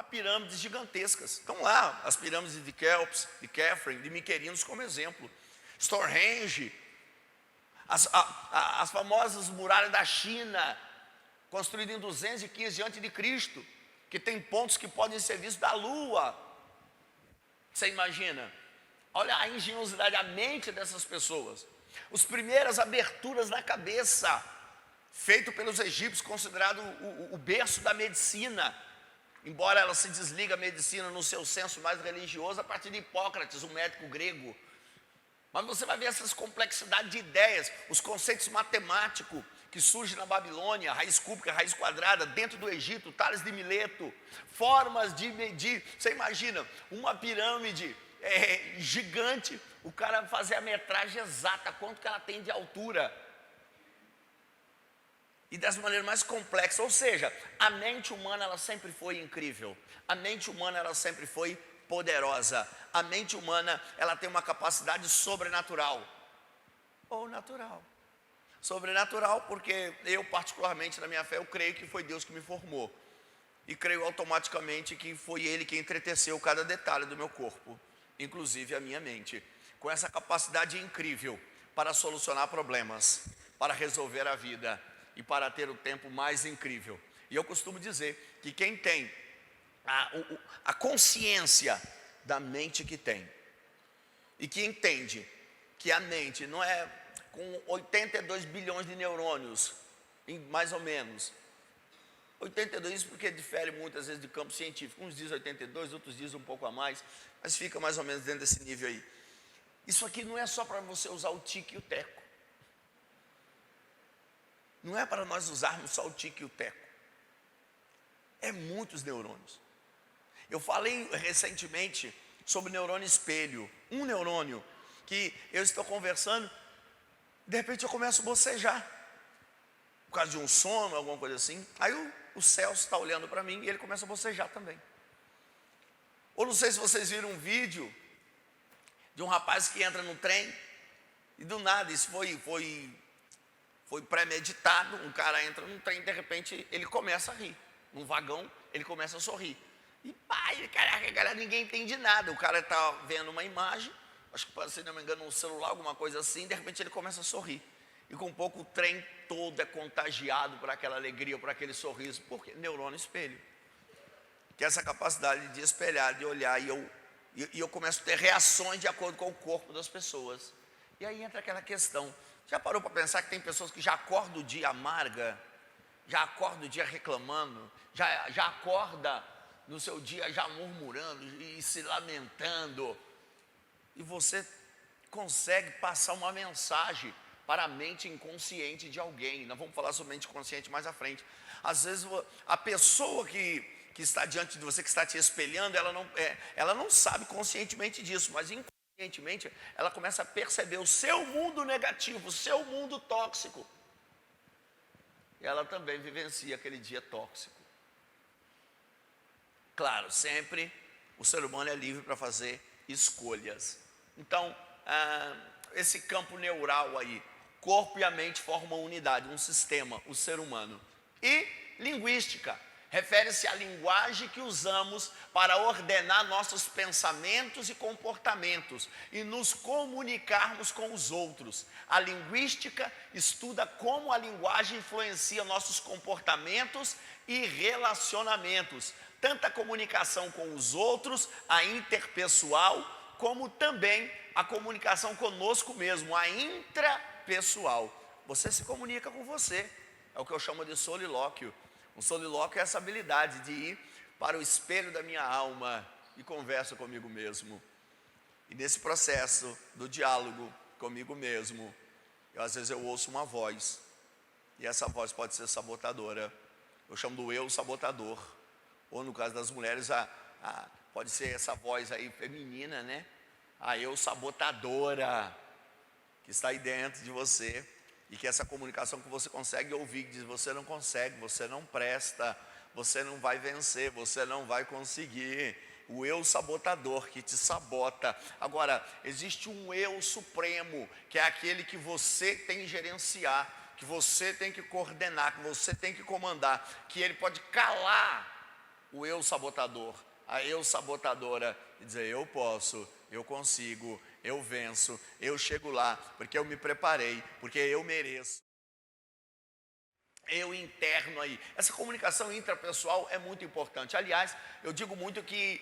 há pirâmides gigantescas. Estão lá as pirâmides de Kelps, de Khafre, de Miquerinos como exemplo. Stonehenge, as famosas muralhas da China, construídas em 215 a.C., que tem pontos que podem ser vistos da Lua. Você imagina? Olha a engenhosidade, a mente dessas pessoas. As primeiras aberturas na cabeça, feito pelos egípcios, considerado o berço da medicina, embora ela se desliga a medicina no seu senso mais religioso a partir de Hipócrates, um médico grego. Mas você vai ver essas complexidades de ideias, os conceitos matemáticos que surgem na Babilônia, raiz cúbica, raiz quadrada, dentro do Egito, Tales de Mileto, formas de medir. Você imagina uma pirâmide gigante, o cara fazer a metragem exata, quanto que ela tem de altura. E das maneiras mais complexas, ou seja, a mente humana ela sempre foi incrível, a mente humana ela sempre foi poderosa, a mente humana ela tem uma capacidade sobrenatural, ou natural. Sobrenatural porque eu particularmente na minha fé eu creio que foi Deus que me formou, e creio automaticamente que foi Ele que entreteceu cada detalhe do meu corpo, inclusive a minha mente, com essa capacidade incrível para solucionar problemas, para resolver a vida, e para ter o tempo mais incrível. E eu costumo dizer que quem tem a consciência da mente que tem, e que entende que a mente não é com 82 bilhões de neurônios, mais ou menos, 82 porque difere muitas vezes de campo científico, uns dizem 82, outros dizem um pouco a mais, mas fica mais ou menos dentro desse nível aí. Isso aqui não é só para você usar o tique e o teco, não é para nós usarmos só o tique e o teco, é muitos neurônios. Eu falei recentemente sobre neurônio espelho, um neurônio que eu estou conversando, de repente eu começo a bocejar, por causa de um sono, alguma coisa assim, aí o Celso está olhando para mim e ele começa a bocejar também. Ou não sei se vocês viram um vídeo de um rapaz que entra no trem e do nada, isso foi premeditado, um cara entra no trem e de repente ele começa a rir, num vagão ele começa a sorrir, e pai, caraca, ninguém entende nada, o cara está vendo uma imagem, acho que se não me engano um celular, alguma coisa assim, de repente ele começa a sorrir, e com pouco o trem todo é contagiado por aquela alegria, por aquele sorriso, porque neurônio espelho, que é essa capacidade de espelhar, de olhar, e eu começo a ter reações de acordo com o corpo das pessoas, e aí entra aquela questão, já parou para pensar que tem pessoas que já acordam o dia amarga, já acorda o dia reclamando, já acorda no seu dia já murmurando e se lamentando, e você consegue passar uma mensagem para a mente inconsciente de alguém. Nós vamos falar sobre mente consciente mais à frente. Às vezes a pessoa que está diante de você, que está te espelhando, ela não sabe conscientemente disso, mas inconscientemente ela começa a perceber o seu mundo negativo, o seu mundo tóxico, e ela também vivencia aquele dia tóxico. Claro, sempre o ser humano é livre para fazer escolhas. Então, esse campo neural aí, corpo e a mente formam uma unidade, um sistema, o ser humano. E linguística, refere-se à linguagem que usamos para ordenar nossos pensamentos e comportamentos e nos comunicarmos com os outros. A linguística estuda como a linguagem influencia nossos comportamentos e relacionamentos, tanto a comunicação com os outros, a interpessoal, como também a comunicação conosco mesmo, a intrapessoal. Você se comunica com você, é o que eu chamo de solilóquio. Um solilóquio é essa habilidade de ir para o espelho da minha alma e conversa comigo mesmo. E nesse processo do diálogo comigo mesmo, às vezes eu ouço uma voz, e essa voz pode ser sabotadora. Eu chamo do eu sabotador. Ou no caso das mulheres, pode ser essa voz aí feminina, né? A eu sabotadora, que está aí dentro de você, e que essa comunicação que você consegue ouvir, que diz, você não consegue, você não presta, você não vai vencer, você não vai conseguir. O eu sabotador que te sabota. Agora, existe um eu supremo, que é aquele que você tem que gerenciar, que você tem que coordenar, que você tem que comandar, que ele pode calar o eu sabotador, a eu sabotadora, e dizer: eu posso, eu consigo, eu venço, eu chego lá, porque eu me preparei, porque eu mereço. Eu interno aí. Essa comunicação intrapessoal é muito importante. Aliás, eu digo muito que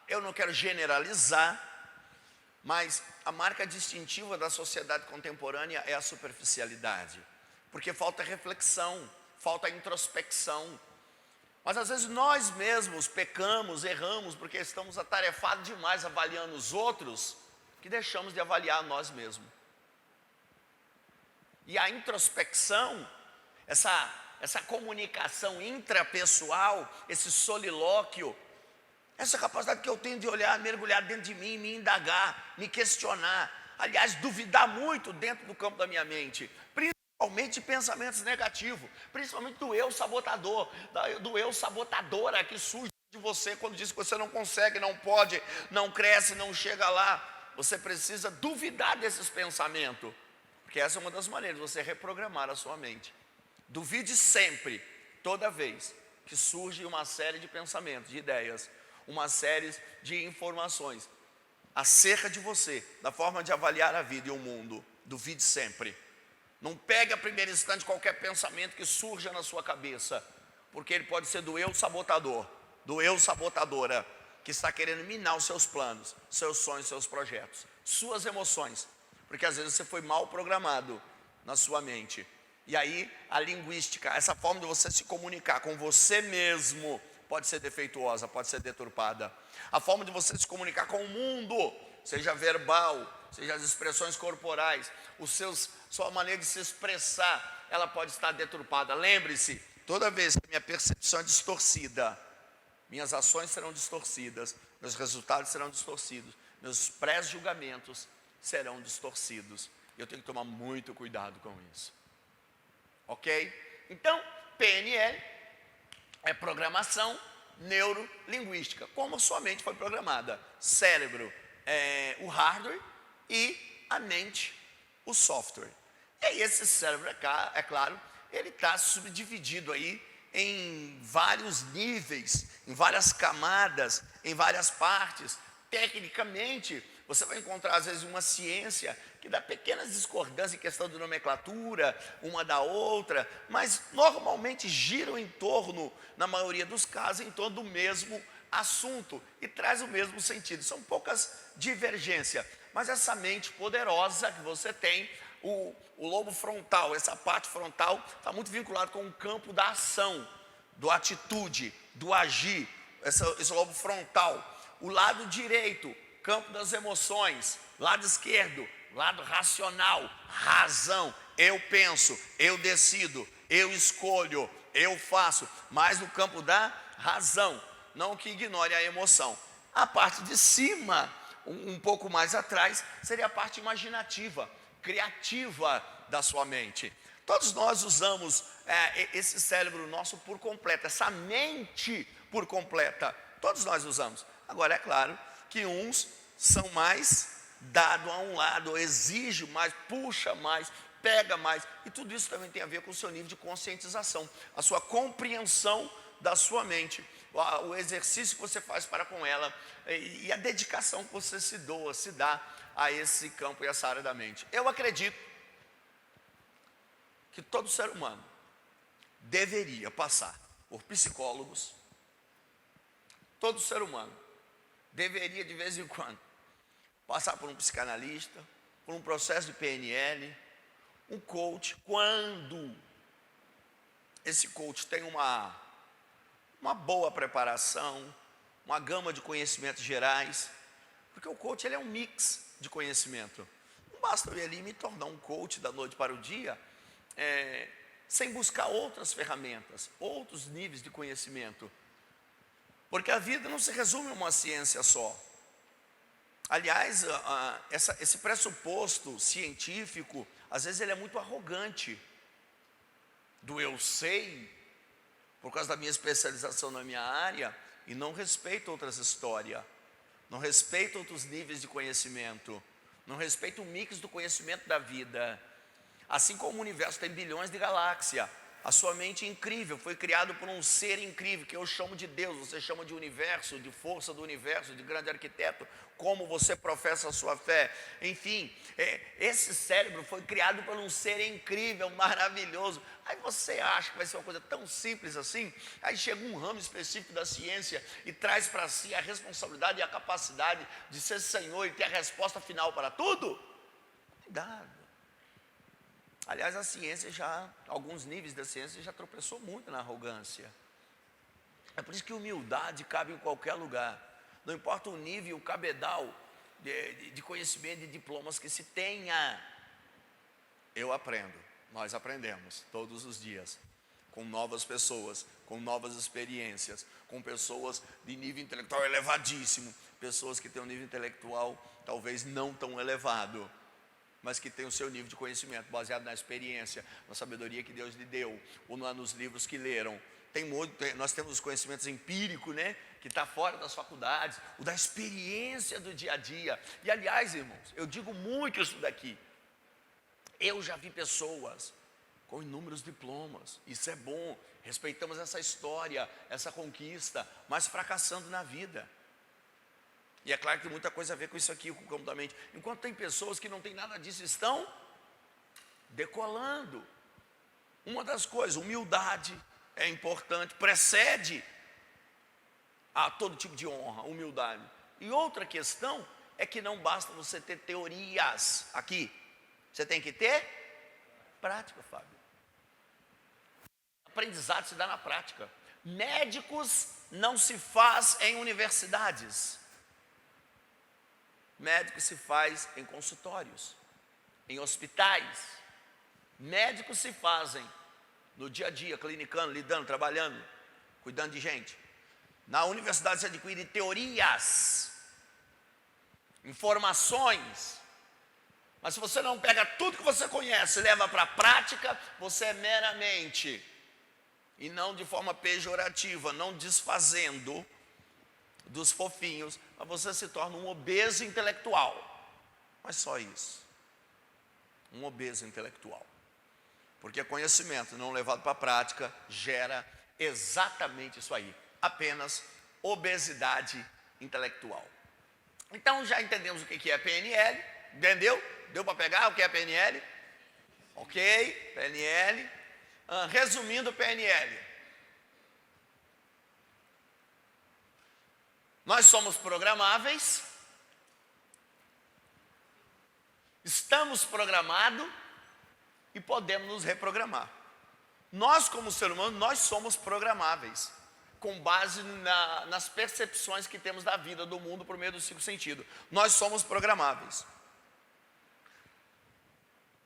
eu não quero generalizar, mas a marca distintiva da sociedade contemporânea é a superficialidade, porque falta reflexão, falta introspecção. Mas às vezes nós mesmos pecamos, erramos, porque estamos atarefados demais avaliando os outros, que deixamos de avaliar nós mesmos. E a introspecção, essa comunicação intrapessoal, esse solilóquio, essa capacidade que eu tenho de olhar, mergulhar dentro de mim, me indagar, me questionar, aliás, duvidar muito dentro do campo da minha mente, principalmente pensamentos negativos, principalmente do eu sabotador, do eu sabotadora que surge de você quando diz que você não consegue, não pode, não cresce, não chega lá. Você precisa duvidar desses pensamentos, porque essa é uma das maneiras de você reprogramar a sua mente. Duvide sempre, toda vez que surge uma série de pensamentos, de ideias, uma série de informações acerca de você, da forma de avaliar a vida e o mundo. Duvide sempre. Não pegue a primeiro instante qualquer pensamento que surja na sua cabeça, porque ele pode ser do eu sabotador, do eu sabotadora, que está querendo minar os seus planos, seus sonhos, seus projetos, suas emoções, porque às vezes você foi mal programado na sua mente. E aí a linguística, essa forma de você se comunicar com você mesmo, pode ser defeituosa, pode ser deturpada. A forma de você se comunicar com o mundo, seja verbal, seja as expressões corporais, sua maneira de se expressar, ela pode estar deturpada. Lembre-se, toda vez que minha percepção é distorcida, minhas ações serão distorcidas, meus resultados serão distorcidos, meus pré-julgamentos serão distorcidos. Eu tenho que tomar muito cuidado com isso. Ok? Então, PNL é programação neurolinguística, como sua mente foi programada. Cérebro é o hardware e a mente o software. E aí esse cérebro, é claro, ele está subdividido aí em vários níveis, em várias camadas, em várias partes. Tecnicamente, você vai encontrar às vezes uma ciência que dá pequenas discordâncias em questão de nomenclatura, uma da outra, mas normalmente giram em torno, na maioria dos casos, em torno do mesmo assunto e traz o mesmo sentido. São poucas divergências, mas essa mente poderosa que você tem, o lobo frontal, essa parte frontal está muito vinculado com o campo da ação, do atitude, do agir, esse lobo frontal. O lado direito, campo das emoções, lado esquerdo, lado racional, razão, eu penso, eu decido, eu escolho, eu faço, mas no campo da razão, não que ignore a emoção. A parte de cima, um pouco mais atrás, seria a parte imaginativa, criativa da sua mente. Todos nós usamos esse cérebro nosso por completo, essa mente por completa, todos nós usamos. Agora é claro que uns são mais dado a um lado, exige mais, puxa mais, pega mais, e tudo isso também tem a ver com o seu nível de conscientização, a sua compreensão da sua mente, o exercício que você faz para com ela e a dedicação que você se dá a esse campo e essa área da mente. Eu acredito que todo ser humano deveria passar por psicólogos, todo ser humano deveria de vez em quando passar por um psicanalista, por um processo de PNL, um coach, quando esse coach tem uma boa preparação, uma gama de conhecimentos gerais, porque o coach ele é um mix de conhecimento. Não basta eu ir ali e me tornar um coach da noite para o dia, sem buscar outras ferramentas, outros níveis de conhecimento, porque a vida não se resume a uma ciência só. Aliás, esse pressuposto científico, às vezes ele é muito arrogante, do eu sei, por causa da minha especialização na minha área, e não respeita outras histórias, não respeita outros níveis de conhecimento, não respeita o mix do conhecimento da vida. Assim como o universo tem bilhões de galáxias, a sua mente incrível, foi criado por um ser incrível, que eu chamo de Deus, você chama de universo, de força do universo, de grande arquiteto, como você professa a sua fé. Enfim, esse cérebro foi criado por um ser incrível, maravilhoso. Aí você acha que vai ser uma coisa tão simples assim? Aí chega um ramo específico da ciência e traz para si a responsabilidade e a capacidade de ser Senhor e ter a resposta final para tudo? Cuidado. Aliás, a ciência alguns níveis da ciência já tropeçou muito na arrogância. É por isso que humildade cabe em qualquer lugar. Não importa o nível, o cabedal de conhecimento e diplomas que se tenha. Eu aprendo, nós aprendemos todos os dias, com novas pessoas, com novas experiências, com pessoas de nível intelectual elevadíssimo, pessoas que têm um nível intelectual talvez não tão elevado, mas que tem o seu nível de conhecimento baseado na experiência, na sabedoria que Deus lhe deu, ou nos livros que leram. Nós temos os conhecimentos empíricos, né, que está fora das faculdades, o da experiência do dia a dia. E aliás, irmãos, eu digo muito isso daqui. Eu já vi pessoas com inúmeros diplomas, isso é bom, respeitamos essa história, essa conquista, mas fracassando na vida. E é claro que tem muita coisa a ver com isso aqui, com o campo da mente. Enquanto tem pessoas que não tem nada disso, estão decolando. Uma das coisas, humildade é importante, precede a todo tipo de honra, humildade. E outra questão é que não basta você ter teorias aqui. Você tem que ter prática, Fábio. Aprendizado se dá na prática. Médicos não se faz em universidades. Médico se faz em consultórios, em hospitais. Médicos se fazem no dia a dia, clinicando, lidando, trabalhando, cuidando de gente. Na universidade se adquire teorias, informações. Mas se você não pega tudo que você conhece e leva para a prática, você é meramente, e não de forma pejorativa, não desfazendo dos fofinhos, mas você se torna um obeso intelectual. Mas só isso. Um obeso intelectual. Porque conhecimento não levado para a prática gera exatamente isso aí. Apenas obesidade intelectual. Então já entendemos o que é PNL. Entendeu? Deu para pegar o que é PNL? Ok, PNL. Resumindo PNL. Nós somos programáveis, estamos programados e podemos nos reprogramar. Nós como ser humano, nós somos programáveis, com base nas percepções que temos da vida, do mundo, por meio dos 5 sentidos. Nós somos programáveis.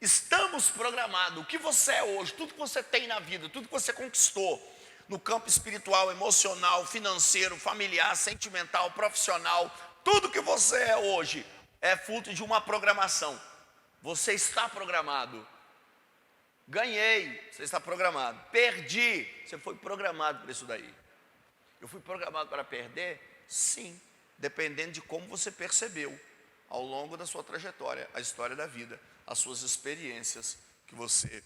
Estamos programados. O que você é hoje, tudo que você tem na vida, tudo que você conquistou, no campo espiritual, emocional, financeiro, familiar, sentimental, profissional, tudo que você é hoje é fruto de uma programação. Você está programado. Ganhei, você está programado. Perdi, você foi programado para isso daí. Eu fui programado para perder? Sim, dependendo de como você percebeu ao longo da sua trajetória, a história da vida, as suas experiências que você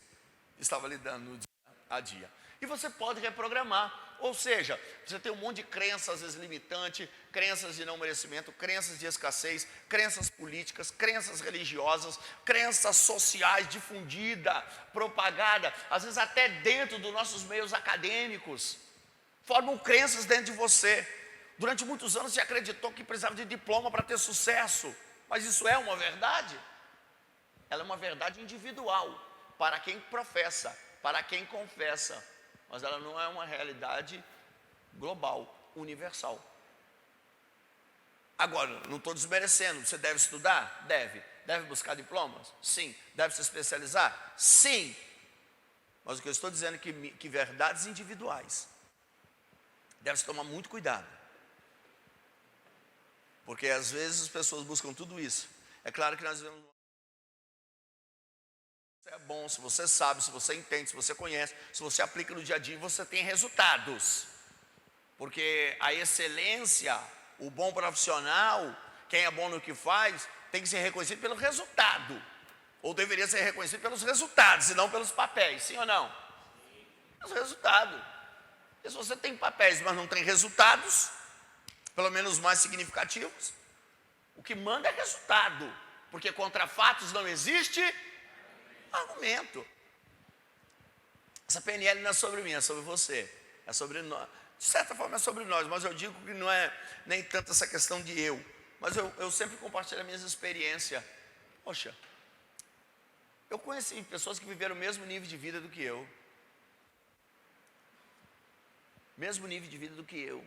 estava lidando no dia a dia. E você pode reprogramar, ou seja, você tem um monte de crenças, às vezes limitantes, crenças de não merecimento, crenças de escassez, crenças políticas, crenças religiosas, crenças sociais difundidas, propagadas, às vezes até dentro dos nossos meios acadêmicos, formam crenças dentro de você. Durante muitos anos você acreditou que precisava de diploma para ter sucesso, mas isso é uma verdade? Ela é uma verdade individual, para quem professa, para quem confessa. Mas ela não é uma realidade global, universal. Agora, não estou desmerecendo, você deve estudar? Deve. Deve buscar diplomas? Sim. Deve se especializar? Sim. Mas o que eu estou dizendo é que verdades individuais deve-se tomar muito cuidado. Porque às vezes as pessoas buscam tudo isso. É claro que nós vivemos... É bom, se você sabe, se você entende, se você conhece, se você aplica no dia a dia, você tem resultados. Porque a excelência, o bom profissional, quem é bom no que faz, tem que ser reconhecido pelo resultado. Ou deveria ser reconhecido pelos resultados, e não pelos papéis, sim ou não? Mas o resultado. E se você tem papéis, mas não tem resultados, pelo menos mais significativos, o que manda é resultado. Porque contra fatos não existe argumento. Essa PNL não é sobre mim, é sobre você. É sobre nós. De certa forma é sobre nós, mas eu digo que não é nem tanto essa questão de eu. Mas eu sempre compartilho as minhas experiências. Poxa, eu conheci pessoas que viveram o mesmo nível de vida do que eu. Mesmo nível de vida do que eu.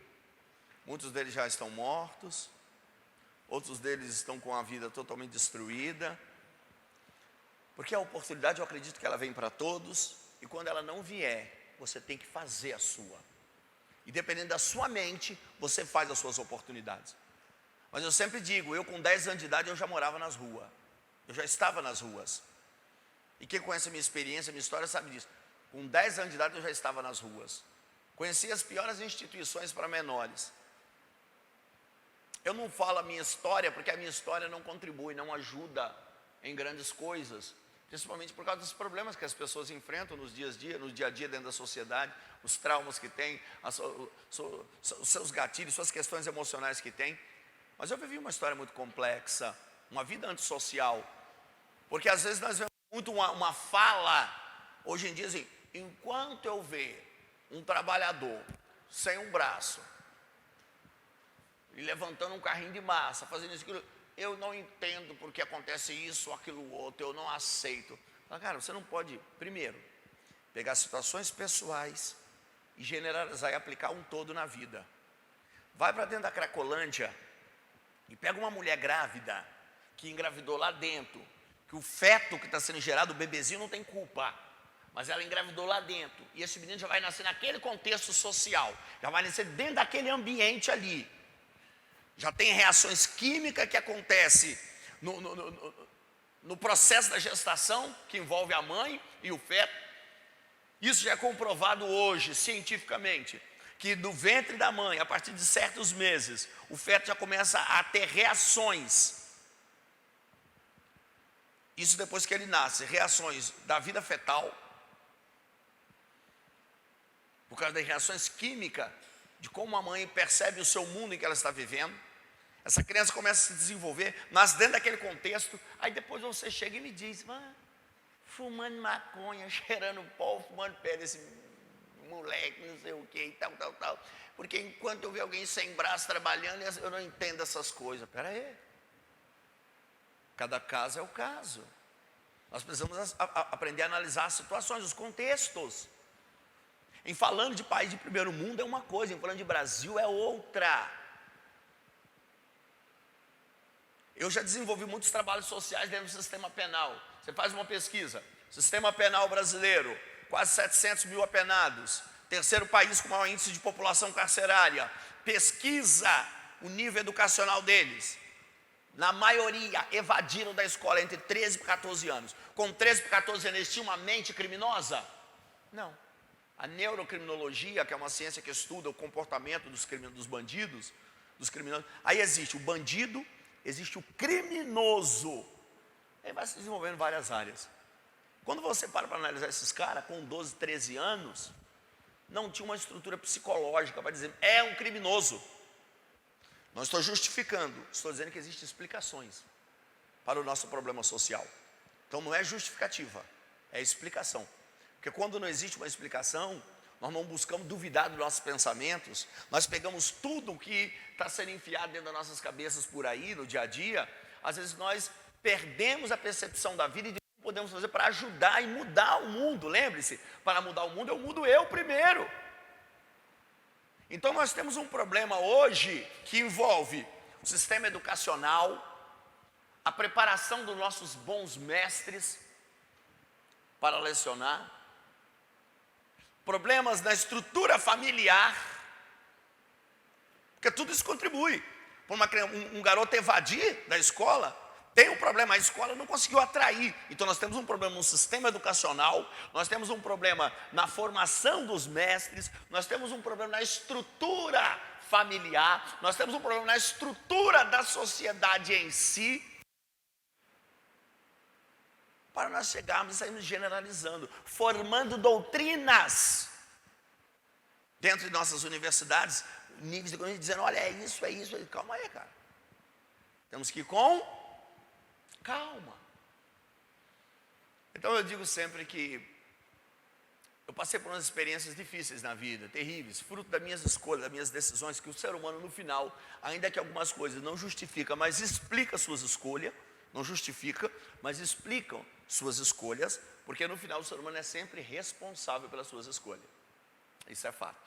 Muitos deles já estão mortos. Outros deles estão com a vida totalmente destruída. Porque a oportunidade, eu acredito que ela vem para todos. E quando ela não vier, você tem que fazer a sua. E dependendo da sua mente, você faz as suas oportunidades. Mas eu sempre digo, eu com 10 anos de idade, eu já morava nas ruas. Eu já estava nas ruas. E quem conhece a minha experiência, a minha história, sabe disso. Com 10 anos de idade, eu já estava nas ruas. Conheci as piores instituições para menores. Eu não falo a minha história, porque a minha história não contribui, não ajuda em grandes coisas. Principalmente por causa dos problemas que as pessoas enfrentam no dia a dia dentro da sociedade, os traumas que tem, os seus gatilhos, suas questões emocionais que tem. Mas eu vivi uma história muito complexa, uma vida antissocial. Porque às vezes nós vemos muito uma fala, hoje em dia assim, enquanto eu ver um trabalhador sem um braço, e levantando um carrinho de massa, fazendo isso, aquilo, eu não entendo porque acontece isso ou aquilo outro, eu não aceito. Cara, você não pode, primeiro, pegar situações pessoais e generalizar e aplicar um todo na vida. Vai para dentro da Cracolândia e pega uma mulher grávida, que engravidou lá dentro, que o feto que está sendo gerado, o bebezinho não tem culpa, mas ela engravidou lá dentro, e esse menino já vai nascer naquele contexto social, já vai nascer dentro daquele ambiente ali. Já tem reações químicas que acontecem no processo da gestação, que envolve a mãe e o feto. Isso já é comprovado hoje, cientificamente, que no ventre da mãe, a partir de certos meses, o feto já começa a ter reações. Isso depois que ele nasce, reações da vida fetal, por causa das reações químicas, de como a mãe percebe o seu mundo em que ela está vivendo. Essa criança começa a se desenvolver, nasce dentro daquele contexto, aí depois você chega e me diz, fumando maconha, cheirando pó, fumando pé desse moleque, não sei o que, e tal. Porque enquanto eu ver alguém sem braço trabalhando, eu não entendo essas coisas. Espera aí. Cada caso é o caso. Nós precisamos aprender a analisar as situações, os contextos. Em falando de país de primeiro mundo é uma coisa, em falando de Brasil é outra. Eu já desenvolvi muitos trabalhos sociais dentro do sistema penal. Você faz uma pesquisa, sistema penal brasileiro, quase 700 mil apenados, terceiro país com maior índice de população carcerária. Pesquisa o nível educacional deles. Na maioria, evadiram da escola entre 13 e 14 anos. Com 13 e 14 anos, eles tinham uma mente criminosa? Não. A neurocriminologia, que é uma ciência que estuda o comportamento dos bandidos, dos criminosos. Aí existe o bandido, existe o criminoso. Aí vai se desenvolvendo várias áreas. Quando você para analisar esses caras, com 12, 13 anos, não tinha uma estrutura psicológica para dizer, é um criminoso. Não estou justificando, estou dizendo que existem explicações para o nosso problema social. Então não é justificativa, é explicação. Porque quando não existe uma explicação, nós não buscamos duvidar dos nossos pensamentos, nós pegamos tudo o que está sendo enfiado dentro das nossas cabeças por aí, no dia a dia, às vezes nós perdemos a percepção da vida e de o que podemos fazer para ajudar e mudar o mundo. Lembre-se, para mudar o mundo, eu mudo eu primeiro. Então nós temos um problema hoje que envolve o sistema educacional, a preparação dos nossos bons mestres para lecionar, problemas na estrutura familiar, porque tudo isso contribui. Por um garoto evadir da escola, tem um problema, a escola não conseguiu atrair. Então nós temos um problema no sistema educacional, nós temos um problema na formação dos mestres, nós temos um problema na estrutura familiar, nós temos um problema na estrutura da sociedade em si, para nós chegarmos e sairmos generalizando, formando doutrinas dentro de nossas universidades, níveis de conhecimento dizendo, olha, é isso. Calma aí, cara. Temos que ir com calma. Então eu digo sempre que eu passei por umas experiências difíceis na vida, terríveis, fruto das minhas escolhas, das minhas decisões, que o ser humano no final, ainda que algumas coisas não justifica, mas explica suas escolhas, não justifica, mas explicam suas escolhas, porque no final o ser humano é sempre responsável pelas suas escolhas. Isso é fato.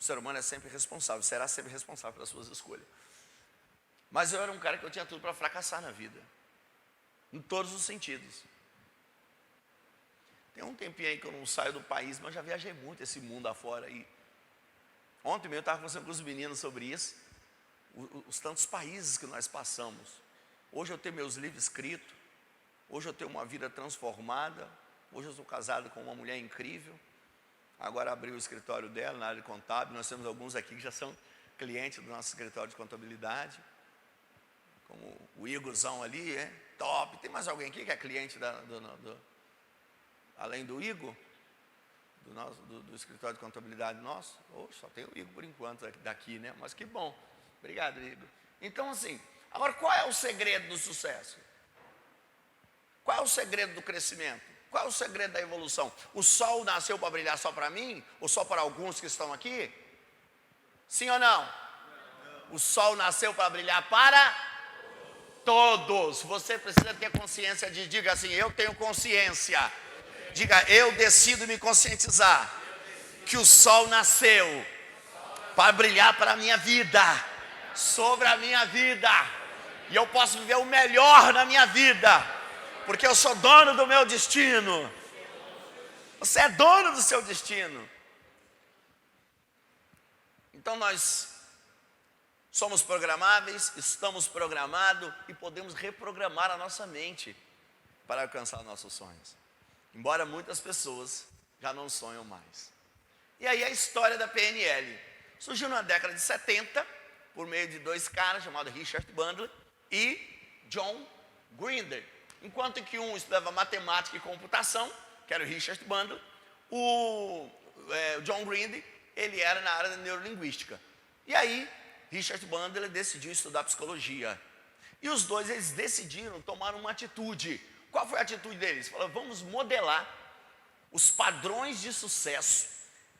O ser humano é sempre responsável, será sempre responsável pelas suas escolhas. Mas eu era um cara que eu tinha tudo para fracassar na vida, em todos os sentidos. Tem um tempinho aí que eu não saio do país, mas já viajei muito esse mundo afora aí. Ontem mesmo eu estava conversando com os meninos sobre isso, os tantos países que nós passamos. Hoje eu tenho meus livros escritos, hoje eu tenho uma vida transformada, hoje eu sou casado com uma mulher incrível. Agora abri o escritório dela na área de contábil, nós temos alguns aqui que já são clientes do nosso escritório de contabilidade, como o Igorzão ali, top. Tem mais alguém aqui que é cliente além do Igor, do escritório de contabilidade nosso? Só tem o Igor por enquanto daqui, né? Mas que bom. Obrigado, Igor. Então, assim, agora qual é o segredo do sucesso? Qual é o segredo do crescimento? Qual é o segredo da evolução? O sol nasceu para brilhar só para mim? Ou só para alguns que estão aqui? Sim ou não? O sol nasceu para brilhar para todos. Você precisa ter consciência diga assim, eu tenho consciência. Diga, eu decido me conscientizar que o sol nasceu para brilhar para a minha vida, sobre a minha vida, e eu posso viver o melhor na minha vida, porque eu sou dono do meu destino. Você é dono do seu destino. Então nós somos programáveis, estamos programados e podemos reprogramar a nossa mente para alcançar nossos sonhos. Embora muitas pessoas já não sonham mais. E aí a história da PNL surgiu na década de 70, por meio de dois caras chamados Richard Bandler e John Grinder. Enquanto que um estudava matemática e computação, que era o Richard Bandler, o John Grinder, ele era na área da neurolinguística. E aí, Richard Bandler decidiu estudar psicologia. E os dois, eles decidiram tomar uma atitude. Qual foi a atitude deles? Falaram, vamos modelar os padrões de sucesso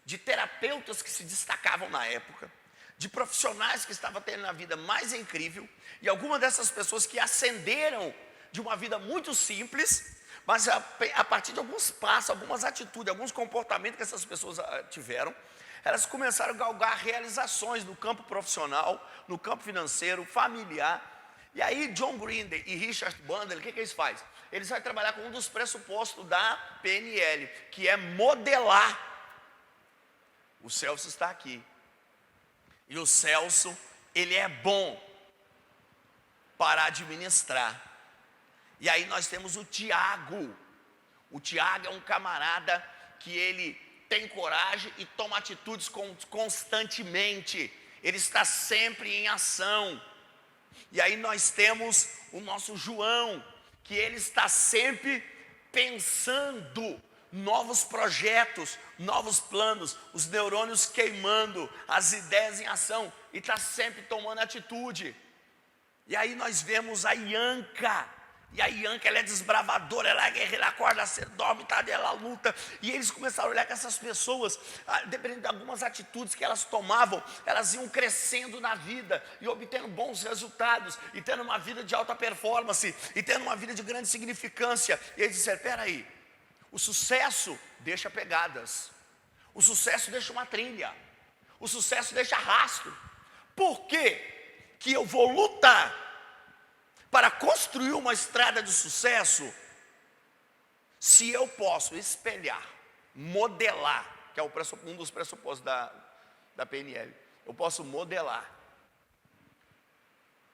de terapeutas que se destacavam na época, de profissionais que estavam tendo a vida mais incrível, e algumas dessas pessoas que ascenderam de uma vida muito simples, mas a partir de alguns passos, algumas atitudes, alguns comportamentos que essas pessoas tiveram, elas começaram a galgar realizações no campo profissional, no campo financeiro, familiar. E aí John Grinder e Richard Bandler, o que eles fazem? Eles vão trabalhar com um dos pressupostos da PNL, que é modelar. O Celso está aqui. E o Celso, ele é bom para administrar. E aí nós temos o Tiago. O Tiago é um camarada que ele tem coragem e toma atitudes constantemente. Ele está sempre em ação. E aí nós temos o nosso João, que ele está sempre pensando novos projetos, novos planos, os neurônios queimando, as ideias em ação, e está sempre tomando atitude. E aí nós vemos a Ianca, e a Ianca, ela é desbravadora, ela é guerreira, acorda cedo, dorme tarde, ela luta. E eles começaram a olhar que essas pessoas, dependendo de algumas atitudes que elas tomavam, elas iam crescendo na vida e obtendo bons resultados, e tendo uma vida de alta performance, e tendo uma vida de grande significância. E eles disseram, peraí, o sucesso deixa pegadas, o sucesso deixa uma trilha, o sucesso deixa rastro. Por que eu vou lutar para construir uma estrada de sucesso, se eu posso espelhar, modelar, que é um dos pressupostos da PNL, eu posso modelar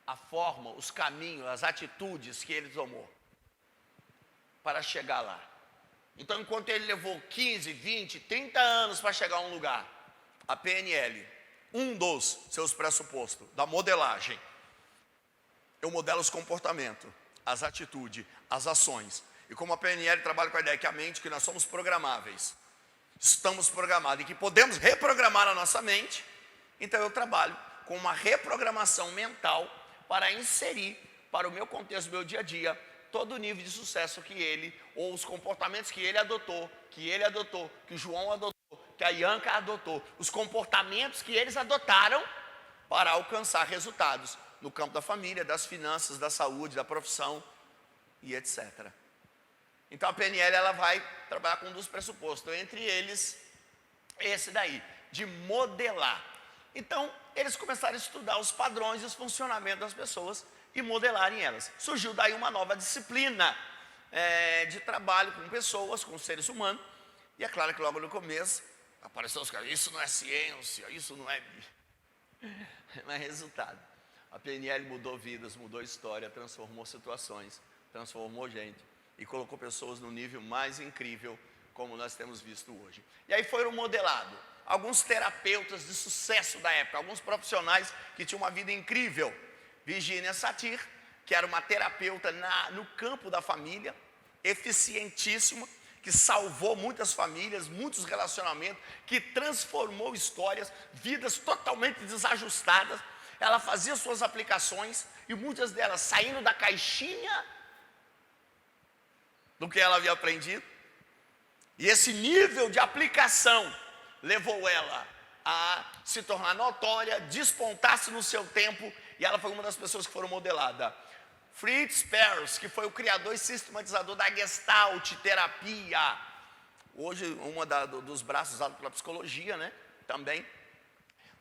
a forma, os caminhos, as atitudes que ele tomou para chegar lá. Então, enquanto ele levou 15, 20, 30 anos para chegar a um lugar, a PNL, um dos seus pressupostos da modelagem, eu modelo os comportamentos, as atitudes, as ações. E como a PNL trabalha com a ideia que a mente, que nós somos programáveis. estamos programados e que podemos reprogramar a nossa mente, então eu trabalho com uma reprogramação mental para inserir para o meu contexto, meu dia a dia, todo o nível de sucesso que ele, ou os comportamentos que ele adotou, que o João adotou, que a Ianca adotou, os comportamentos que eles adotaram para alcançar resultados no campo da família, das finanças, da saúde, da profissão e etc. Então a PNL ela vai trabalhar com um dos pressupostos, entre eles esse daí, de modelar. Então eles começaram a estudar os padrões e os funcionamentos das pessoas e modelarem elas. Surgiu daí uma nova disciplina de trabalho com pessoas, com seres humanos. E é claro que logo no começo apareceu os caras, isso não é ciência, isso não é resultado. A PNL mudou vidas, mudou história, transformou situações, transformou gente e colocou pessoas no nível mais incrível como nós temos visto hoje. E aí foram modelados alguns terapeutas de sucesso da época, alguns profissionais que tinham uma vida incrível. Virginia Satir, que era uma terapeuta no campo da família, eficientíssima, que salvou muitas famílias, muitos relacionamentos, que transformou histórias, vidas totalmente desajustadas. Ela fazia suas aplicações e muitas delas saindo da caixinha do que ela havia aprendido. E esse nível de aplicação levou ela a se tornar notória, despontar-se no seu tempo, e ela foi uma das pessoas que foram modeladas. Fritz Perls, que foi o criador e sistematizador da Gestalt terapia, hoje uma dos braços usados pela psicologia, né? Também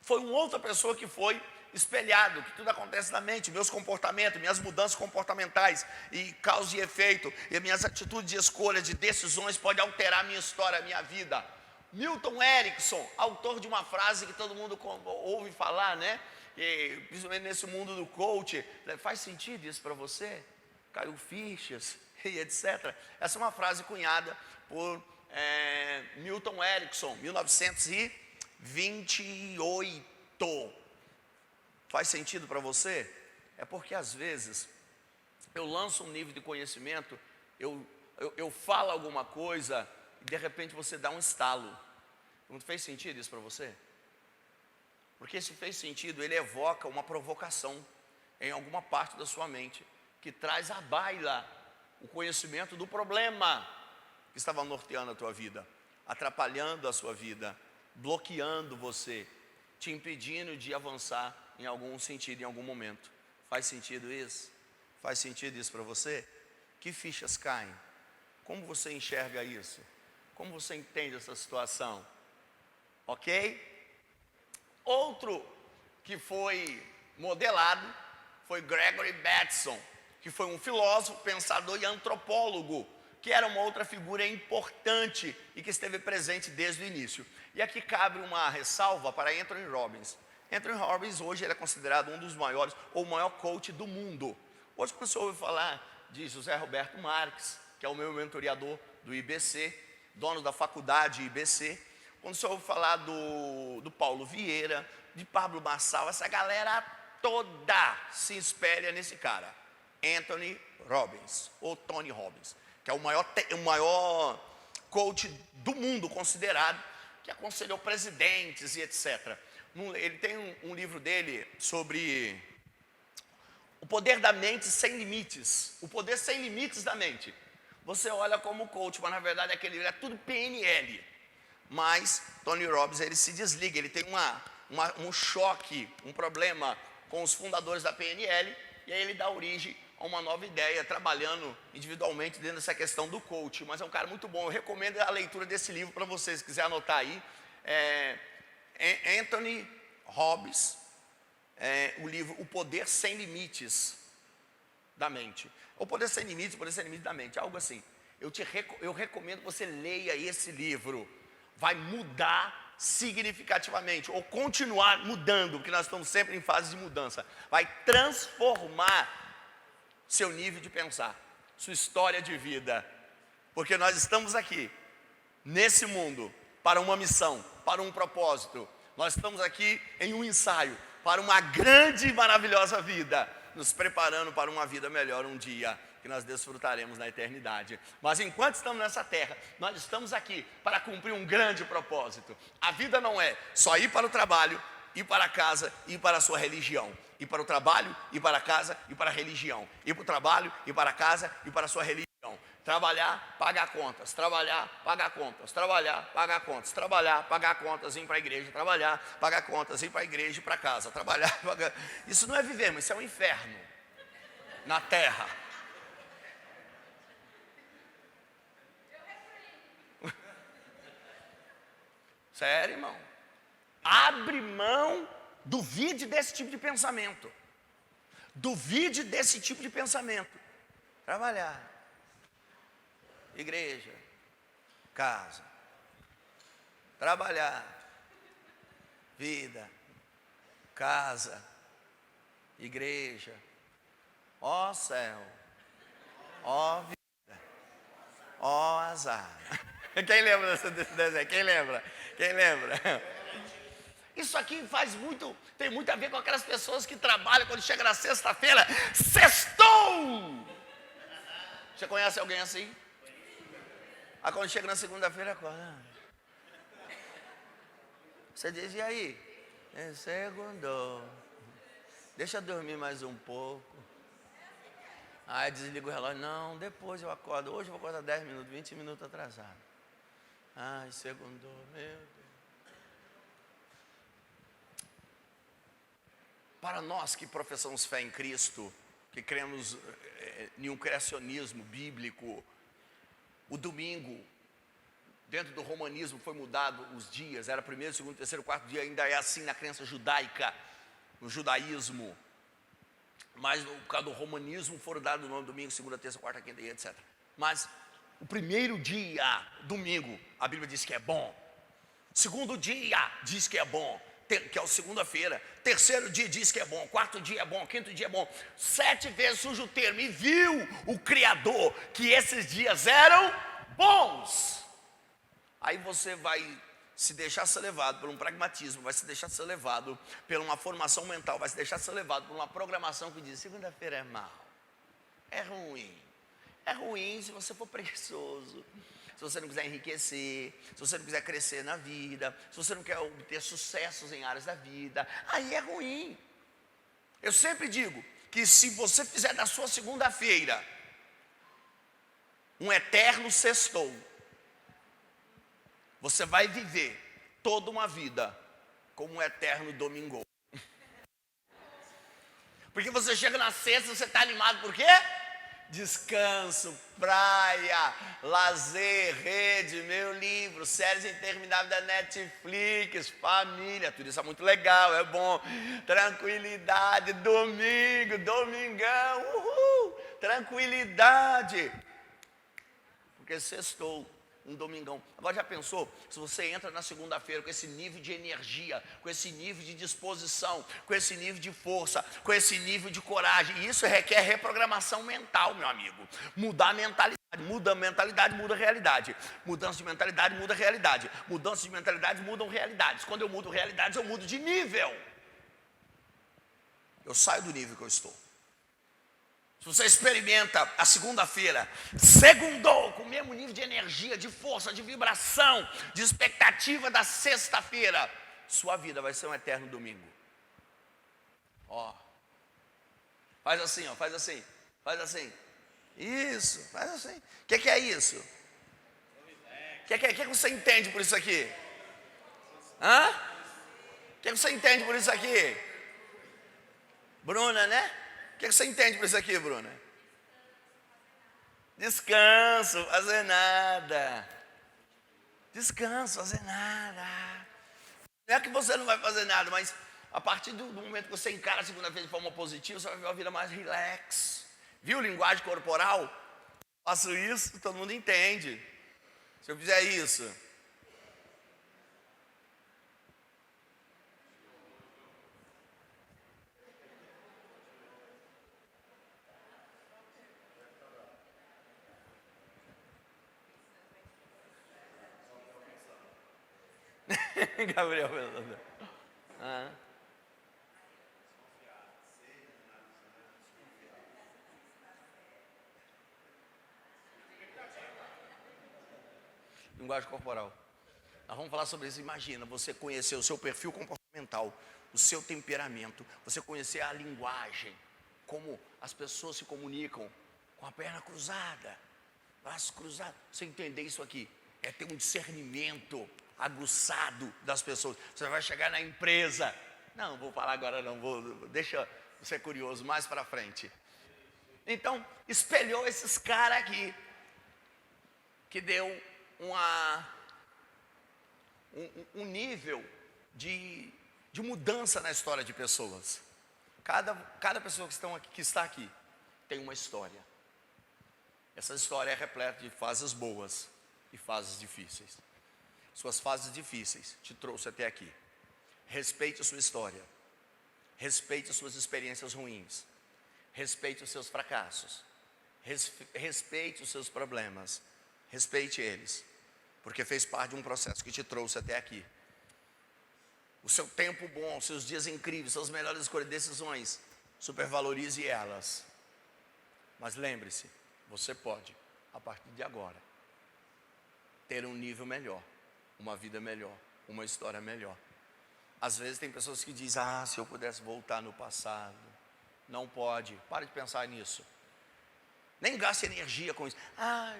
foi uma outra pessoa que foi espelhado, que tudo acontece na mente, meus comportamentos, minhas mudanças comportamentais e causa e efeito, e minhas atitudes de escolha, de decisões podem alterar a minha história, a minha vida. Milton Erickson, autor de uma frase que todo mundo ouve falar, né? E, principalmente nesse mundo do coach, faz sentido isso para você? Caiu fichas e etc. Essa é uma frase cunhada por Milton Erickson, 1928. Faz sentido para você? É porque às vezes eu lanço um nível de conhecimento, eu falo alguma coisa e de repente você dá um estalo. Não fez sentido isso para você? Porque se fez sentido, ele evoca uma provocação em alguma parte da sua mente, que traz à baila o conhecimento do problema que estava norteando a tua vida, atrapalhando a sua vida, bloqueando você, te impedindo de avançar em algum sentido, em algum momento. Faz sentido isso? Faz sentido isso para você? Que fichas caem? Como você enxerga isso? Como você entende essa situação? Ok? Outro que foi modelado foi Gregory Bateson, que foi um filósofo, pensador e antropólogo, que era uma outra figura importante e que esteve presente desde o início. E aqui cabe uma ressalva para Anthony Robbins. Anthony Robbins hoje ele é considerado um dos maiores, ou o maior coach do mundo. Hoje quando você ouve falar de José Roberto Marques, que é o meu mentoreador do IBC, dono da faculdade IBC, quando você ouve falar do Paulo Vieira, de Pablo Marçal, essa galera toda se espelha nesse cara, Anthony Robbins, ou Tony Robbins, que é o maior coach do mundo considerado, que aconselhou presidentes e etc. Ele tem um livro dele sobre o poder da mente sem limites, o poder sem limites da mente. Você olha como coach, mas na verdade aquele livro é tudo PNL. Mas Tony Robbins ele se desliga, ele tem um choque, um problema com os fundadores da PNL, e aí ele dá origem a uma nova ideia, trabalhando individualmente dentro dessa questão do coach. Mas é um cara muito bom, eu recomendo a leitura desse livro para vocês, se quiser anotar aí. Anthony Robbins, o livro O Poder Sem Limites da Mente. O Poder Sem Limites, o Poder Sem Limites da Mente, algo assim. Eu recomendo que você leia esse livro. Vai mudar significativamente, ou continuar mudando, porque nós estamos sempre em fase de mudança. Vai transformar seu nível de pensar, sua história de vida, porque nós estamos aqui, nesse mundo, para uma missão, para um propósito. Nós estamos aqui em um ensaio, para uma grande e maravilhosa vida, nos preparando para uma vida melhor um dia. que nós desfrutaremos na eternidade. Mas enquanto estamos nessa terra, nós estamos aqui para cumprir um grande propósito. A vida não é só ir para o trabalho, ir para casa, ir para a sua religião. Ir para o trabalho, ir para casa, ir para a religião. Ir para o trabalho, ir para casa, ir para a sua religião. Trabalhar, pagar contas, trabalhar, pagar contas, trabalhar, pagar contas, trabalhar, pagar contas, ir para a igreja, trabalhar, pagar contas, ir para a igreja e para casa, trabalhar, pagar. Isso não é viver, mas isso é um inferno na terra. Sério, irmão? Abre mão, duvide desse tipo de pensamento. Duvide desse tipo de pensamento. Trabalhar. Igreja, casa, trabalhar, vida, casa, igreja, ó céu, ó vida, ó azar. Quem lembra desse desenho? Quem lembra? Quem lembra? Isso aqui tem muito a ver com aquelas pessoas que trabalham quando chega na sexta-feira, sextou! Você conhece alguém assim? Aí quando chega na segunda-feira, acorda. Você diz, e aí? Segundou. Deixa eu dormir mais um pouco. Aí desliga o relógio. Não, depois eu acordo. Hoje eu vou acordar 10 minutos, 20 minutos atrasado. Ai, segundou, meu Deus. Para nós que professamos fé em Cristo, que cremos em um criacionismo bíblico, o domingo, dentro do romanismo, foi mudado os dias. Era primeiro, segundo, terceiro, quarto dia. Ainda é assim na crença judaica, no judaísmo. Mas por causa do romanismo foram dados o nome domingo, segunda, terça, quarta, quinta e etc. Mas o primeiro dia, domingo, a Bíblia diz que é bom. Segundo dia diz que é bom, que é o segunda-feira. Terceiro dia diz que é bom. Quarto dia é bom. Quinto dia é bom. 7 vezes surge o termo. E viu o Criador que esses dias eram bons. Aí você vai se deixar ser levado por um pragmatismo, vai se deixar ser levado por uma formação mental, vai se deixar ser levado por uma programação que diz: segunda-feira é mal, é ruim. É ruim se você for preguiçoso, se você não quiser enriquecer, se você não quiser crescer na vida, se você não quer obter sucessos em áreas da vida, aí é ruim. Eu sempre digo que se você fizer da sua segunda-feira um eterno sextou, você vai viver toda uma vida como um eterno domingo. Porque você chega na sexta, você está animado por quê? Descanso, praia, lazer, rede, meu livro, séries intermináveis da Netflix, família, tudo isso é muito legal, é bom. Tranquilidade, domingo, domingão, uhul, tranquilidade. Porque sextou, um domingão. Agora já pensou, se você entra na segunda-feira com esse nível de energia, com esse nível de disposição, com esse nível de força, com esse nível de coragem, e isso requer reprogramação mental, meu amigo. Mudar a mentalidade, muda a mentalidade, muda a realidade. Mudança de mentalidade muda a realidade. Mudança de mentalidade mudam realidades. Quando eu mudo realidades, eu mudo de nível. Eu saio do nível que eu estou. Se você experimenta a segunda-feira, segundou, com o mesmo nível de energia, de força, de vibração, de expectativa da sexta-feira, sua vida vai ser um eterno domingo. Ó, faz assim, ó, faz assim, faz assim. Isso, faz assim. O que é isso? O que você entende por isso aqui? Hã? O que você entende por isso aqui? Bruna, né? O que você entende por isso aqui, Bruna? Descanso, fazer nada. Descanso, fazer nada. Não é que você não vai fazer nada, mas a partir do momento que você encara a segunda-feira de forma positiva, você vai ver uma vida mais relax. Viu linguagem corporal? Faço isso, todo mundo entende. Se eu fizer isso. Gabriel, ah. linguagem corporal. Nós vamos falar sobre isso. Imagina, você conhecer o seu perfil comportamental, o seu temperamento, você conhecer a linguagem, como as pessoas se comunicam com a perna cruzada, braço cruzado. Você entender isso aqui é ter um discernimento aguçado das pessoas. Você vai chegar na empresa. Não vou falar agora não, deixa você curioso mais para frente. Então, espelhou esses caras aqui, que deu um nível de mudança na história de pessoas. Cada pessoa que está aqui tem uma história. Essa história é repleta de fases boas e fases difíceis. Suas fases difíceis te trouxe até aqui. Respeite a sua história. Respeite as suas experiências ruins. Respeite os seus fracassos. Respeite os seus problemas. Respeite eles, porque fez parte de um processo que te trouxe até aqui. O seu tempo bom, os seus dias incríveis, suas melhores escolhas, decisões, supervalorize elas. Mas lembre-se, você pode, a partir de agora, ter um nível melhor, uma vida melhor, uma história melhor. Às vezes tem pessoas que dizem, se eu pudesse voltar no passado. Não pode, para de pensar nisso. Nem gaste energia com isso.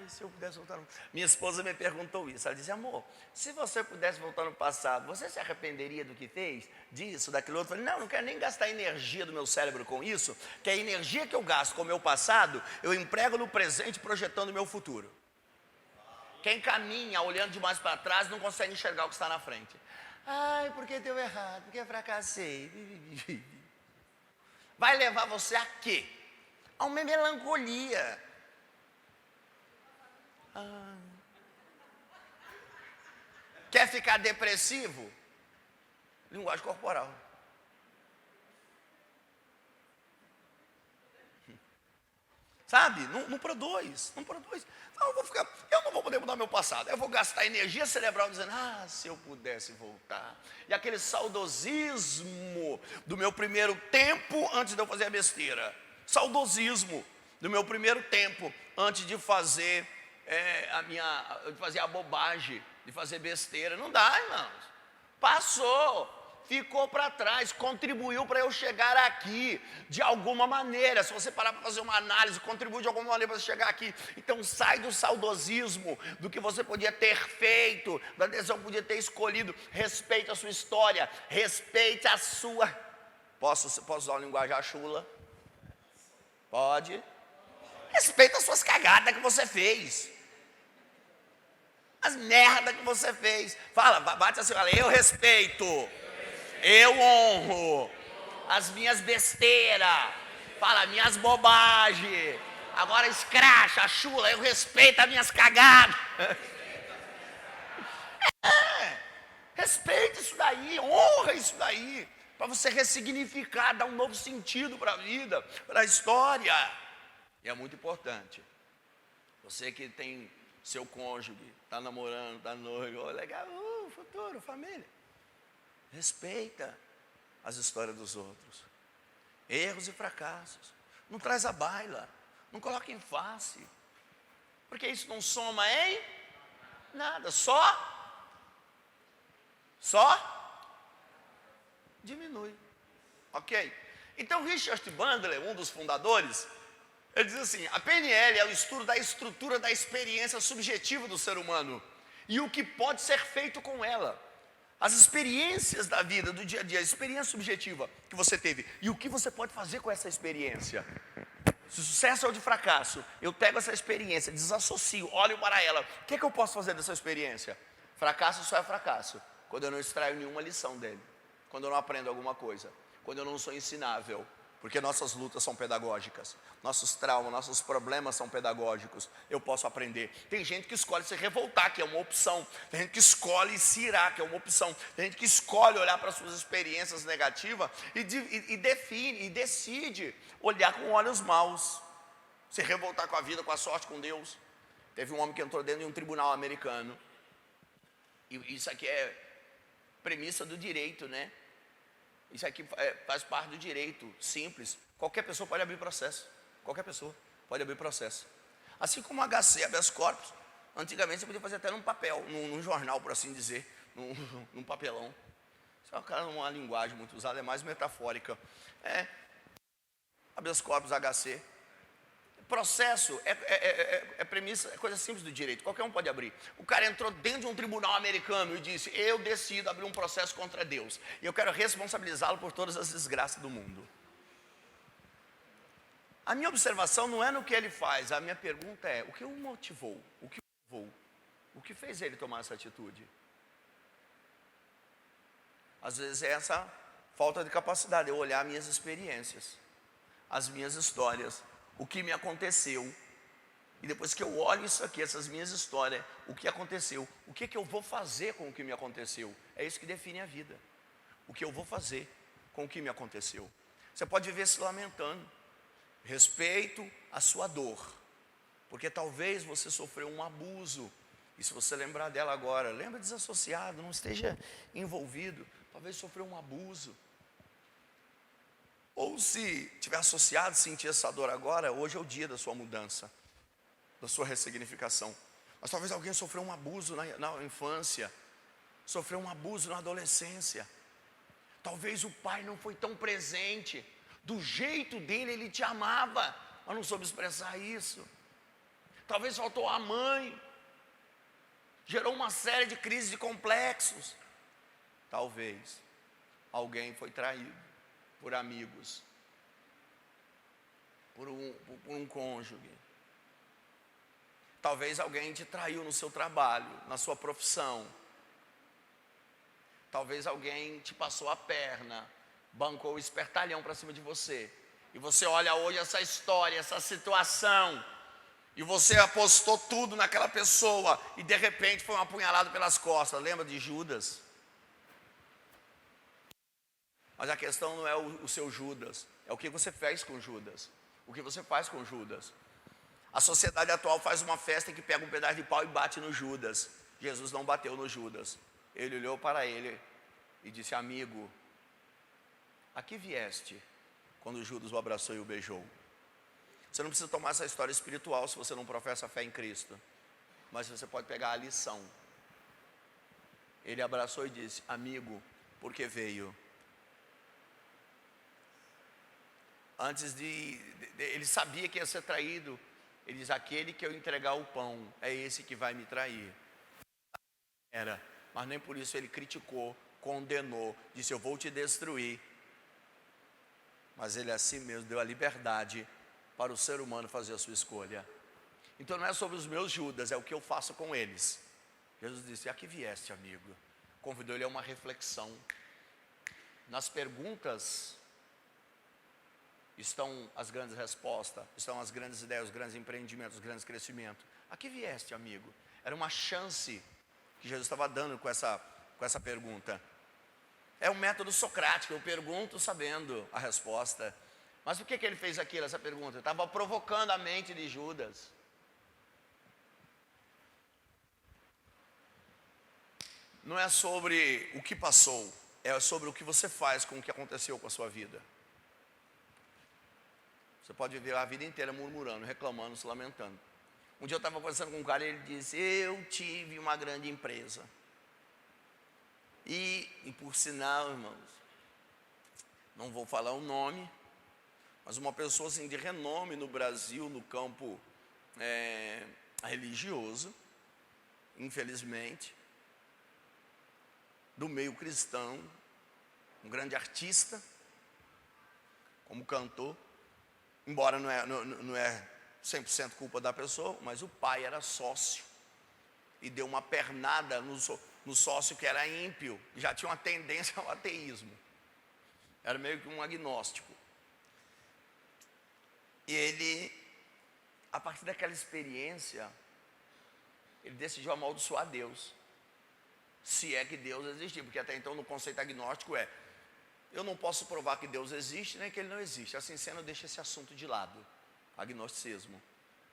Se eu pudesse voltar no... Minha esposa me perguntou isso. Ela disse, amor, se você pudesse voltar no passado, você se arrependeria do que fez? Disso, daquilo outro? Eu falei, não quero nem gastar energia do meu cérebro com isso, que a energia que eu gasto com o meu passado, eu emprego no presente projetando o meu futuro. Quem caminha olhando demais para trás não consegue enxergar o que está na frente. Porque deu errado, porque fracassei. Vai levar você a quê? A uma melancolia. Quer ficar depressivo? Linguagem corporal. Sabe? Não produz. Então eu não vou poder mudar meu passado. Eu vou gastar energia cerebral dizendo, se eu pudesse voltar. E aquele saudosismo do meu primeiro tempo antes de eu fazer a besteira. Saudosismo do meu primeiro tempo antes de fazer a bobagem, de fazer besteira. Não dá, irmãos. Passou. Ficou para trás, contribuiu para eu chegar aqui de alguma maneira. Se você parar para fazer uma análise, contribuiu de alguma maneira para você chegar aqui. Então sai do saudosismo, do que você podia ter feito, da decisão que podia ter escolhido. Respeite a sua história, respeite a sua... Posso usar uma linguagem chula? Pode? Respeita as suas cagadas que você fez. As merdas que você fez. Fala, bate assim, fala, eu respeito. Eu honro as minhas besteiras, fala, minhas bobagens. Agora escracha, chula, eu respeito as minhas cagadas. Respeita isso daí, honra isso daí, para você ressignificar, dar um novo sentido para a vida, para a história. E é muito importante. Você que tem seu cônjuge, está namorando, está noivo, legal, futuro, família. Respeita as histórias dos outros. Erros e fracassos. Não traz a baila. Não coloca em face. Porque isso não soma em nada. Só diminui. Ok? Então Richard Bandler, um dos fundadores, ele diz assim, a PNL é o estudo da estrutura da experiência subjetiva do ser humano e o que pode ser feito com ela. As experiências da vida, do dia a dia, a experiência subjetiva que você teve e o que você pode fazer com essa experiência. Se o sucesso é o de fracasso, eu pego essa experiência, desassocio, olho para ela. O que eu posso fazer dessa experiência? Fracasso só é fracasso quando eu não extraio nenhuma lição dele, quando eu não aprendo alguma coisa, quando eu não sou ensinável. Porque nossas lutas são pedagógicas, nossos traumas, nossos problemas são pedagógicos. Eu posso aprender. Tem gente que escolhe se revoltar, que é uma opção. Tem gente que escolhe se irar, que é uma opção. Tem gente que escolhe olhar para suas experiências negativas e decide olhar com olhos maus. Se revoltar com a vida, com a sorte, com Deus. Teve um homem que entrou dentro de um tribunal americano. E isso aqui é premissa do direito, né? Isso aqui faz parte do direito, simples. Qualquer pessoa pode abrir processo. Qualquer pessoa pode abrir processo. Assim como o HC, habeas corpus, Antigamente você podia fazer até num papel, num jornal, por assim dizer, num papelão. Isso é uma linguagem muito usada, é mais metafórica. Habeas corpus, HC. Processo é premissa, é coisa simples do direito, qualquer um pode abrir. O cara entrou dentro de um tribunal americano e disse: eu decido abrir um processo contra Deus, e eu quero responsabilizá-lo por todas as desgraças do mundo. A minha observação não é no que ele faz, a minha pergunta é: o que o motivou? O que fez ele tomar essa atitude? Às vezes é essa falta de capacidade, eu olhar minhas experiências, as minhas histórias, o que me aconteceu, e depois que eu olho isso aqui, essas minhas histórias, o que aconteceu, o que eu vou fazer com o que me aconteceu? É isso que define a vida. O que eu vou fazer com o que me aconteceu? Você pode viver se lamentando. Respeito a sua dor, porque talvez você sofreu um abuso, e se você lembrar dela agora, lembra desassociado, não esteja envolvido, talvez sofreu um abuso. Ou se tiver associado, sentir essa dor agora, hoje é o dia da sua mudança, da sua ressignificação. Mas talvez alguém sofreu um abuso na infância, sofreu um abuso na adolescência. Talvez o pai não foi tão presente, do jeito dele ele te amava, mas não soube expressar isso. Talvez faltou a mãe, gerou uma série de crises de complexos. Talvez alguém foi traído por amigos, por um cônjuge. Talvez alguém te traiu no seu trabalho, na sua profissão. Talvez alguém te passou a perna, bancou o espertalhão para cima de você. E você olha hoje essa história, essa situação, e você apostou tudo naquela pessoa, e de repente foi um apunhalado pelas costas. Lembra de Judas? Mas a questão não é o seu Judas, é o que você fez com Judas. O que você faz com Judas? A sociedade atual faz uma festa que pega um pedaço de pau e bate no Judas. Jesus não bateu no Judas. Ele olhou para ele e disse: amigo, a que vieste? Quando Judas o abraçou e o beijou. Você não precisa tomar essa história espiritual se você não professa a fé em Cristo, mas você pode pegar a lição. Ele abraçou e disse: amigo, por que veio? Antes ele sabia que ia ser traído. Ele diz: aquele que eu entregar o pão, é esse que vai me trair. Mas nem por isso ele criticou, condenou, disse: eu vou te destruir. Mas ele assim mesmo deu a liberdade para o ser humano fazer a sua escolha. Então não é sobre os meus Judas, é o que eu faço com eles. Jesus disse: a que vieste, amigo? Convidou ele a uma reflexão. Nas perguntas estão as grandes respostas, estão as grandes ideias, os grandes empreendimentos, os grandes crescimentos. A que vieste, amigo? Era uma chance que Jesus estava dando com essa pergunta. É um método socrático, eu pergunto sabendo a resposta. Mas por que ele fez aquilo, essa pergunta? Ele estava provocando a mente de Judas. Não é sobre o que passou, é sobre o que você faz com o que aconteceu com a sua vida. Você pode viver a vida inteira murmurando, reclamando, se lamentando. Um dia eu estava conversando com um cara e ele disse: eu tive uma grande empresa. E por sinal, irmãos, não vou falar o nome, mas uma pessoa assim, de renome no Brasil, no campo religioso, infelizmente, do meio cristão, um grande artista, como cantor. Embora não é 100% culpa da pessoa, mas o pai era sócio e deu uma pernada no sócio que era ímpio, já tinha uma tendência ao ateísmo, era meio que um agnóstico. E ele, a partir daquela experiência, ele decidiu amaldiçoar Deus, se é que Deus existia, porque até então no conceito agnóstico eu não posso provar que Deus existe, nem que Ele não existe. Assim sendo, eu deixo esse assunto de lado. Agnosticismo.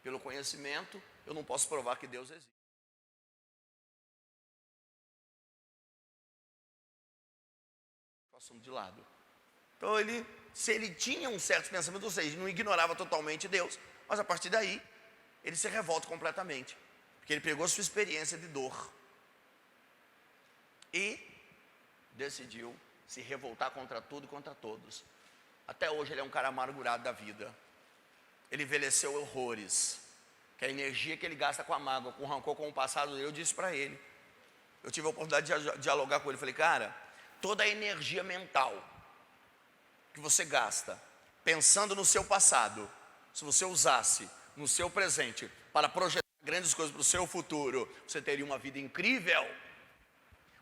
Pelo conhecimento, eu não posso provar que Deus existe. O assunto de lado. Então se ele tinha um certo pensamento, ou seja, ele não ignorava totalmente Deus, mas a partir daí, ele se revolta completamente. Porque ele pegou a sua experiência de dor e decidiu se revoltar contra tudo e contra todos. Até hoje ele é um cara amargurado da vida. Ele envelheceu horrores. Que a energia que ele gasta com a mágoa, com o rancor, com o passado, eu disse para ele. Eu tive a oportunidade de dialogar com ele. Falei, cara, toda a energia mental que você gasta pensando no seu passado, se você usasse no seu presente para projetar grandes coisas para o seu futuro, você teria uma vida incrível.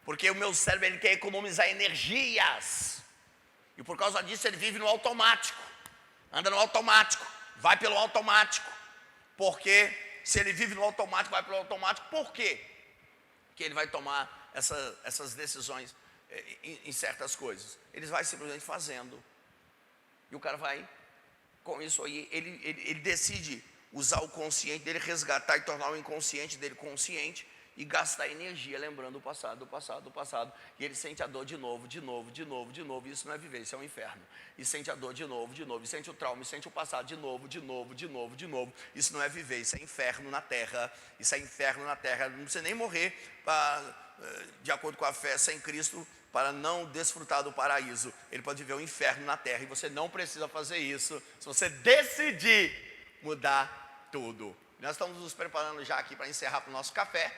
Porque o meu cérebro ele quer economizar energias. E por causa disso ele vive no automático. Anda no automático, vai pelo automático. Porque se ele vive no automático, vai pelo automático, por quê? Que ele vai tomar essas decisões em certas coisas. Ele vai simplesmente fazendo. E o cara vai, com isso aí, ele decide usar o consciente dele, resgatar e tornar o inconsciente dele consciente e gastar energia lembrando o passado. E ele sente a dor de novo. E isso não é viver, isso é um inferno. E sente a dor de novo. E sente o trauma, e sente o passado de novo. Isso não é viver, isso é inferno na terra. Não precisa nem morrer de acordo com a fé sem Cristo para não desfrutar do paraíso. Ele pode viver o inferno na terra e você não precisa fazer isso se você decidir mudar tudo. Nós estamos nos preparando já aqui para encerrar para o nosso café.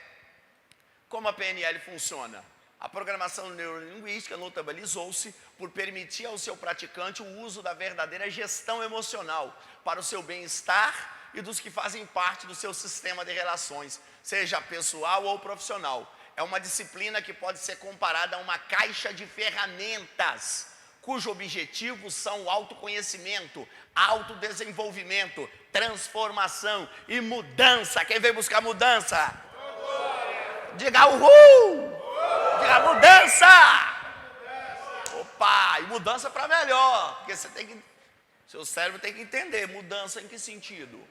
Como a PNL funciona? A programação neurolinguística notabilizou-se por permitir ao seu praticante o uso da verdadeira gestão emocional para o seu bem-estar e dos que fazem parte do seu sistema de relações, seja pessoal ou profissional. É uma disciplina que pode ser comparada a uma caixa de ferramentas, cujo objetivo são o autoconhecimento, autodesenvolvimento, transformação e mudança. Quem veio buscar mudança? Diga uhul! Diga mudança! Opa! E mudança para melhor, porque seu cérebro tem que entender, mudança em que sentido?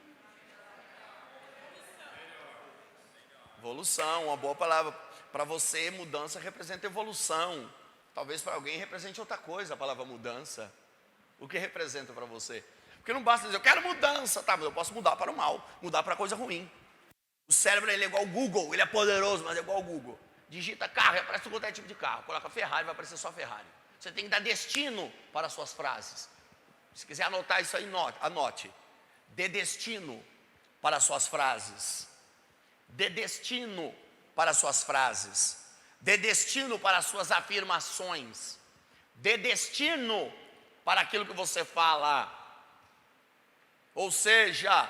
Evolução, uma boa palavra. Para você, mudança representa evolução. Talvez para alguém represente outra coisa a palavra mudança. O que representa para você? Porque não basta dizer, eu quero mudança, tá, mas eu posso mudar para o mal, mudar para coisa ruim. O cérebro ele é igual ao Google, ele é poderoso, mas é igual ao Google. Digita carro e aparece qualquer tipo de carro. Coloca Ferrari, vai aparecer só Ferrari. Você tem que dar destino para as suas frases. Se quiser anotar isso aí, anote. Dê destino para as suas frases. Dê destino para as suas frases. Dê destino para as suas afirmações. Dê destino para aquilo que você fala. Ou seja,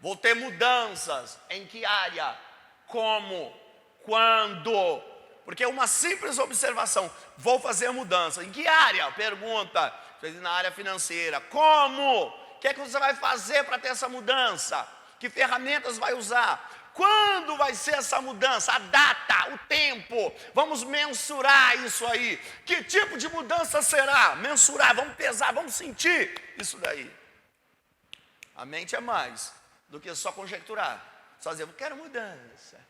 vou ter mudanças. Em que área? Como? Quando? Porque uma simples observação. Vou fazer mudança. Em que área? Pergunta. Na área financeira. Como? O que é que você vai fazer para ter essa mudança? Que ferramentas vai usar? Quando vai ser essa mudança? A data, o tempo. Vamos mensurar isso aí. Que tipo de mudança será? Mensurar, vamos pesar, vamos sentir isso daí. A mente é mais do que só conjecturar. Só dizer, eu quero mudança.